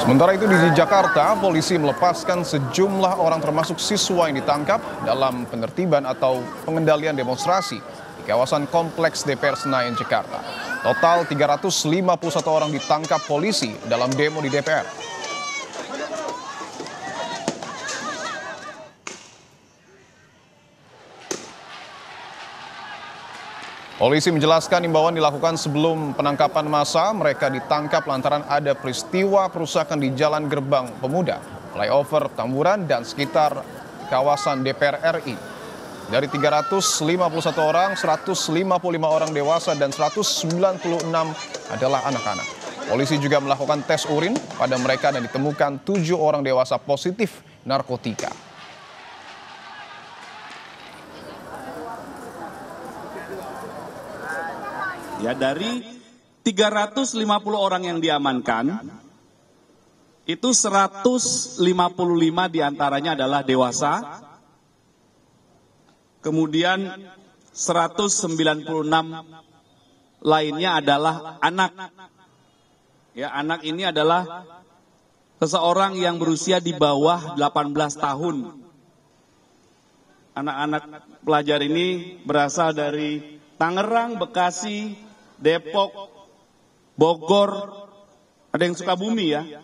Sementara itu di Jakarta, polisi melepaskan sejumlah orang termasuk siswa yang ditangkap dalam penertiban atau pengendalian demonstrasi di kawasan Kompleks DPR Senayan, Jakarta. Total 351 orang ditangkap polisi dalam demo di DPR. Polisi menjelaskan imbauan dilakukan sebelum penangkapan massa. Mereka ditangkap lantaran ada peristiwa perusakan di Jalan Gerbang Pemuda, flyover Tamburan, dan sekitar kawasan DPR RI. Dari 351 orang, 155 orang dewasa dan 196 adalah anak-anak. Polisi juga melakukan tes urin pada mereka dan ditemukan 7 orang dewasa positif narkotika. Ya, dari 350 orang yang diamankan, itu 155 diantaranya adalah dewasa, kemudian 196 lainnya adalah anak. Ya, anak ini adalah seseorang yang berusia di bawah 18 tahun. Anak-anak pelajar ini berasal dari Tangerang, Bekasi, Depok, Bogor, ada yang Sukabumi ya.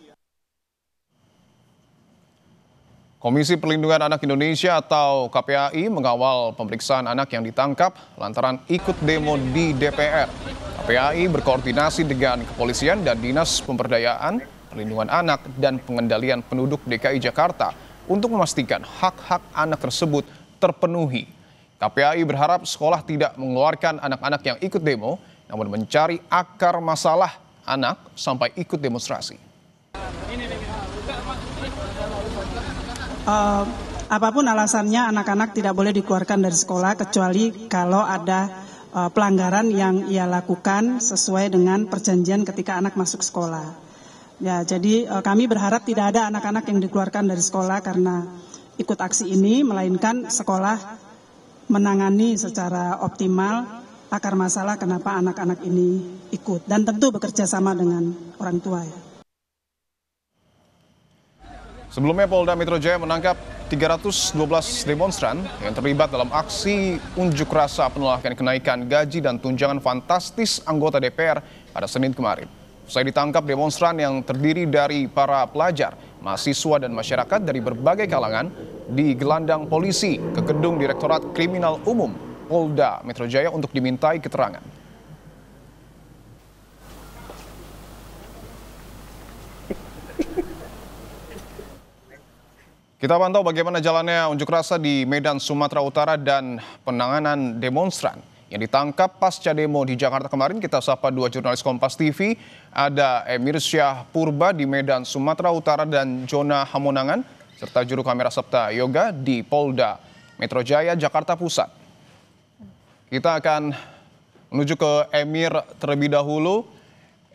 Komisi Perlindungan Anak Indonesia atau KPAI mengawal pemeriksaan anak yang ditangkap lantaran ikut demo di DPR. KPAI berkoordinasi dengan kepolisian dan Dinas Pemberdayaan, Perlindungan Anak, dan Pengendalian Penduduk DKI Jakarta untuk memastikan hak-hak anak tersebut terpenuhi. KPAI berharap sekolah tidak mengeluarkan anak-anak yang ikut demo, namun mencari akar masalah anak sampai ikut demonstrasi. Apapun alasannya, anak-anak tidak boleh dikeluarkan dari sekolah kecuali kalau ada pelanggaran yang ia lakukan sesuai dengan perjanjian ketika anak masuk sekolah. Ya, jadi kami berharap tidak ada anak-anak yang dikeluarkan dari sekolah karena ikut aksi ini, melainkan sekolah menangani secara optimal akar masalah kenapa anak-anak ini ikut, dan tentu bekerja sama dengan orang tua ya. Sebelumnya Polda Metro Jaya menangkap 312 demonstran yang terlibat dalam aksi unjuk rasa penolakan kenaikan gaji dan tunjangan fantastis anggota DPR pada Senin kemarin. Usai ditangkap, demonstran yang terdiri dari para pelajar, mahasiswa, dan masyarakat dari berbagai kalangan digelandang polisi ke gedung Direktorat Kriminal Umum Polda Metro Jaya untuk dimintai keterangan. Kita pantau bagaimana jalannya unjuk rasa di Medan, Sumatera Utara dan penanganan demonstran yang ditangkap pasca demo di Jakarta kemarin. Kita sapa dua jurnalis Kompas TV, ada Emir Syah Purba di Medan, Sumatera Utara, dan Jona Hamonangan, serta juru kamera Septa Yoga di Polda Metro Jaya, Jakarta Pusat. Kita akan menuju ke Emir terlebih dahulu.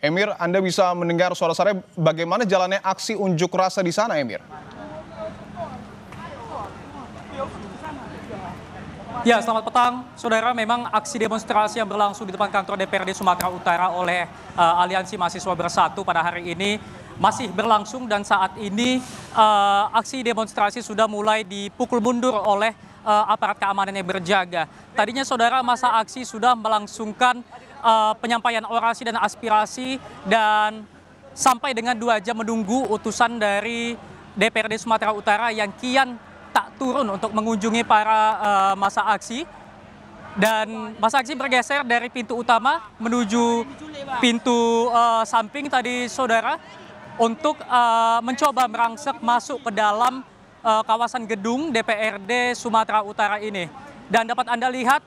Emir, Anda bisa mendengar suara saya. Bagaimana jalannya aksi unjuk rasa di sana, Emir? Ya, selamat petang, saudara. Memang aksi demonstrasi yang berlangsung di depan kantor DPRD Sumatera Utara oleh Aliansi Mahasiswa Bersatu pada hari ini masih berlangsung, dan saat ini aksi demonstrasi sudah mulai dipukul mundur oleh aparat keamanan yang berjaga. Tadinya, saudara, masa aksi sudah melangsungkan penyampaian orasi dan aspirasi, dan sampai dengan 2 jam menunggu utusan dari DPRD Sumatera Utara yang kian tak turun untuk mengunjungi para masa aksi. Dan masa aksi bergeser dari pintu utama menuju pintu samping tadi, saudara, untuk mencoba merangsek masuk ke dalam kawasan gedung DPRD Sumatera Utara ini. Dan dapat Anda lihat,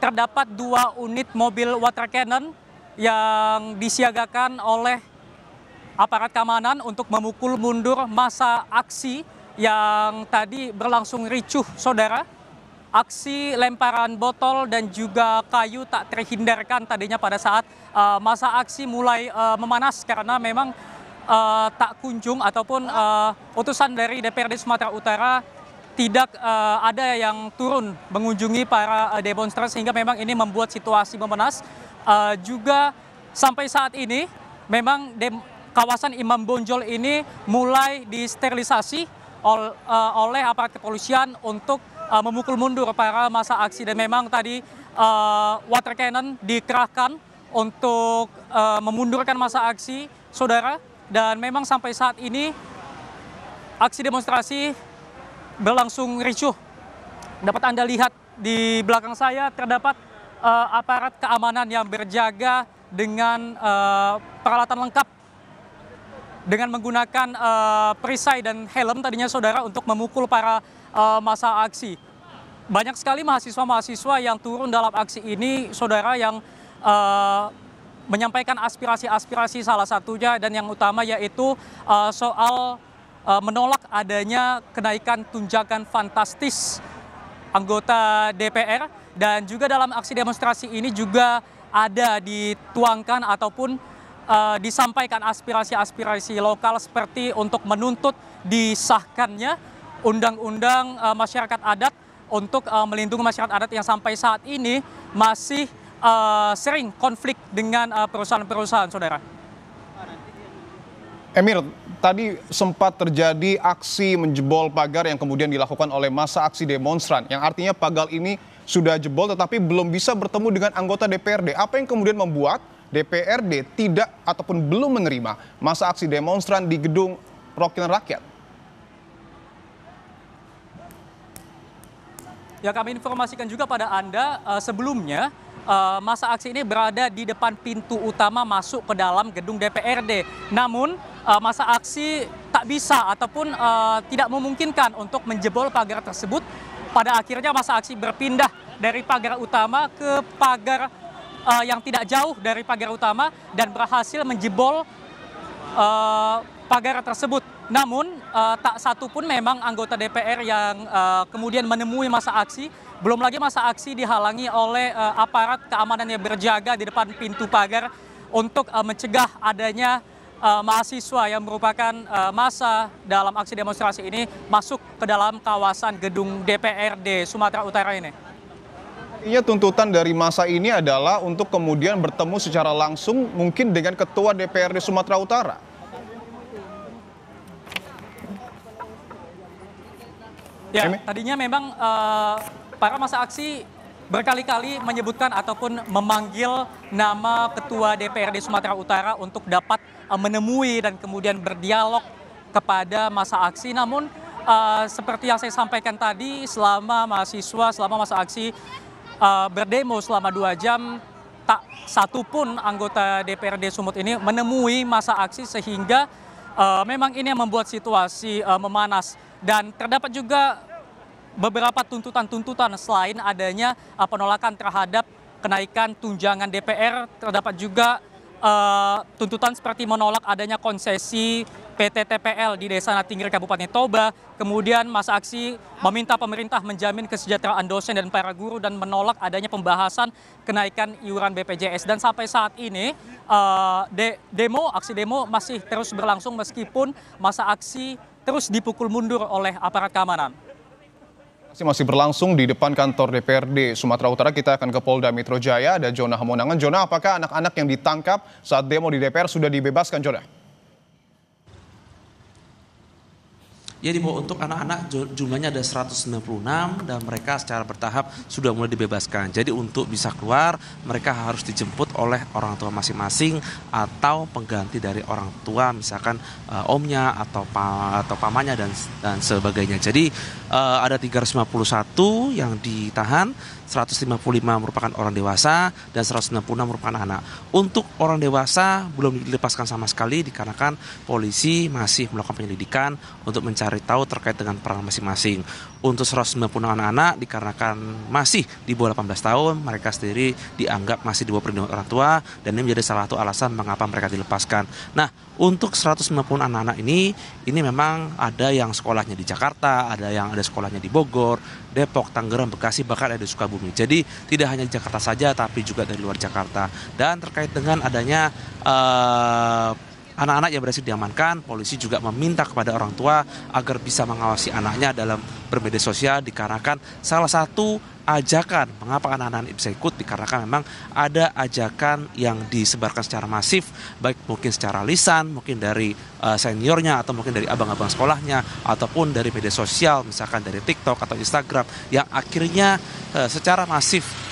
terdapat 2 unit mobil water cannon yang disiagakan oleh aparat keamanan untuk memukul mundur masa aksi yang tadi berlangsung ricuh, saudara. Aksi lemparan botol dan juga kayu tak terhindarkan tadinya pada saat masa aksi mulai memanas, karena memang tak kunjung ataupun utusan dari DPRD Sumatera Utara tidak ada yang turun mengunjungi para demonstran, sehingga memang ini membuat situasi memanas. Juga sampai saat ini memang kawasan Imam Bonjol ini mulai disterilisasi oleh aparat kepolisian untuk memukul mundur para massa aksi. Dan memang tadi water cannon dikerahkan untuk memundurkan massa aksi, saudara. Dan memang sampai saat ini aksi demonstrasi berlangsung ricuh. Dapat Anda lihat di belakang saya terdapat aparat keamanan yang berjaga dengan peralatan lengkap dengan menggunakan perisai dan helm tadinya, saudara, untuk memukul para massa aksi. Banyak sekali mahasiswa-mahasiswa yang turun dalam aksi ini, saudara, yang menyampaikan aspirasi-aspirasi, salah satunya dan yang utama yaitu soal menolak adanya kenaikan tunjangan fantastis anggota DPR. Dan juga dalam aksi demonstrasi ini juga ada dituangkan ataupun disampaikan aspirasi-aspirasi lokal seperti untuk menuntut disahkannya undang-undang masyarakat adat untuk melindungi masyarakat adat yang sampai saat ini masih sering konflik dengan perusahaan-perusahaan, saudara. Emir, tadi sempat terjadi aksi menjebol pagar yang kemudian dilakukan oleh massa aksi demonstran, yang artinya pagar ini sudah jebol tetapi belum bisa bertemu dengan anggota DPRD. Apa yang kemudian membuat DPRD tidak ataupun belum menerima massa aksi demonstran di gedung perwakilan rakyat? Ya, kami informasikan juga pada Anda sebelumnya massa aksi ini berada di depan pintu utama masuk ke dalam gedung DPRD. Namun massa aksi tak bisa ataupun tidak memungkinkan untuk menjebol pagar tersebut. Pada akhirnya massa aksi berpindah dari pagar utama ke pagar yang tidak jauh dari pagar utama dan berhasil menjebol pagar tersebut. Namun tak satu pun memang anggota DPR yang kemudian menemui massa aksi. Belum lagi massa aksi dihalangi oleh aparat keamanan yang berjaga di depan pintu pagar untuk mencegah adanya mahasiswa yang merupakan massa dalam aksi demonstrasi ini masuk ke dalam kawasan gedung DPRD Sumatera Utara ini. Artinya tuntutan dari massa ini adalah untuk kemudian bertemu secara langsung mungkin dengan Ketua DPRD Sumatera Utara. Ya, tadinya memang para massa aksi berkali-kali menyebutkan ataupun memanggil nama Ketua DPRD Sumatera Utara untuk dapat menemui dan kemudian berdialog kepada massa aksi. Namun seperti yang saya sampaikan tadi, selama massa aksi berdemo selama 2 jam, tak satu pun anggota DPRD Sumut ini menemui massa aksi, sehingga memang ini yang membuat situasi memanas. Dan terdapat juga beberapa tuntutan-tuntutan selain adanya penolakan terhadap kenaikan tunjangan DPR. Terdapat juga tuntutan seperti menolak adanya konsesi PT TPL di Desa Natinggir Kabupaten Toba. Kemudian massa aksi meminta pemerintah menjamin kesejahteraan dosen dan para guru dan menolak adanya pembahasan kenaikan iuran BPJS. Dan sampai saat ini aksi demo masih terus berlangsung meskipun massa aksi terus dipukul mundur oleh aparat keamanan. Masih berlangsung di depan kantor DPRD Sumatera Utara. Kita akan ke Polda Metro Jaya, ada Jona Hamonangan. Jona, apakah anak-anak yang ditangkap saat demo di DPR sudah dibebaskan, Jona? Ya, untuk anak-anak jumlahnya ada 196 dan mereka secara bertahap sudah mulai dibebaskan. Jadi untuk bisa keluar mereka harus dijemput oleh orang tua masing-masing atau pengganti dari orang tua, misalkan omnya atau pamannya dan sebagainya. Jadi ada 351 yang ditahan, 155 merupakan orang dewasa dan 196 merupakan anak. Untuk orang dewasa belum dilepaskan sama sekali dikarenakan polisi masih melakukan penyelidikan untuk mencari tahu terkait dengan peran masing-masing. Untuk 190 anak-anak dikarenakan masih di bawah 18 tahun, mereka sendiri dianggap masih di bawah perlindungan orang tua dan ini menjadi salah satu alasan mengapa mereka dilepaskan. Nah, untuk 190 anak-anak ini memang ada yang sekolahnya di Jakarta, ada yang ada sekolahnya di Bogor, Depok, Tangerang, Bekasi, bahkan ada di Sukabumi. Jadi tidak hanya di Jakarta saja tapi juga dari luar Jakarta. Dan terkait dengan adanya anak-anak yang berhasil diamankan, polisi juga meminta kepada orang tua agar bisa mengawasi anaknya dalam bermedia sosial dikarenakan salah satu ajakan. Mengapa anak-anak ini bisa ikut? Dikarenakan memang ada ajakan yang disebarkan secara masif, baik mungkin secara lisan, mungkin dari seniornya, atau mungkin dari abang-abang sekolahnya, ataupun dari media sosial, misalkan dari TikTok atau Instagram, yang akhirnya secara masif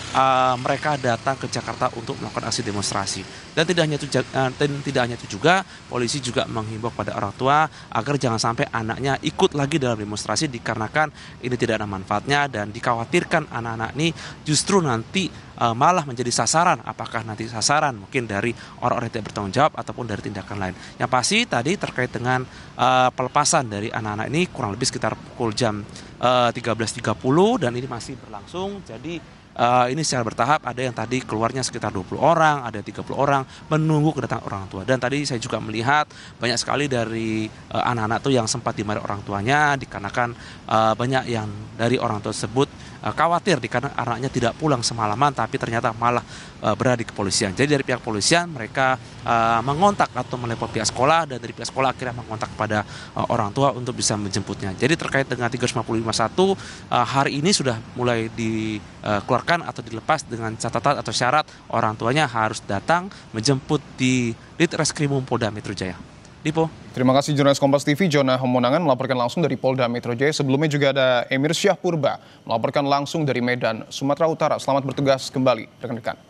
mereka datang ke Jakarta untuk melakukan aksi demonstrasi. Dan tidak hanya itu juga, polisi juga menghimbau kepada orang tua agar jangan sampai anaknya ikut lagi dalam demonstrasi, dikarenakan ini tidak ada manfaatnya dan dikhawatirkan anak-anak ini justru nanti malah menjadi sasaran. Apakah nanti sasaran mungkin dari orang-orang yang tidak bertanggung jawab ataupun dari tindakan lain. Yang pasti tadi terkait dengan pelepasan dari anak-anak ini kurang lebih sekitar pukul jam 13.30 dan ini masih berlangsung. Jadi ini secara bertahap, ada yang tadi keluarnya sekitar 20 orang, ada 30 orang menunggu kedatangan orang tua. Dan tadi saya juga melihat banyak sekali dari anak-anak tuh yang sempat dimarahi orang tuanya, dikarenakan banyak yang dari orang tua tersebut khawatir dikarenakan anaknya tidak pulang semalaman, tapi ternyata malah berada di kepolisian. Jadi dari pihak polisian mereka mengontak atau melepon pihak sekolah, dan dari pihak sekolah akhirnya mengontak kepada orang tua untuk bisa menjemputnya. Jadi terkait dengan 355.1 hari ini sudah mulai dikeluarkan atau dilepas dengan catatan atau syarat orang tuanya harus datang menjemput di Ditreskrimum Polda Metro Jaya. Dipo. Terima kasih jurnalis Kompas TV Jona Homonangan melaporkan langsung dari Polda Metro Jaya. Sebelumnya juga ada Emir Syahpurba melaporkan langsung dari Medan, Sumatera Utara. Selamat bertugas kembali rekan-rekan.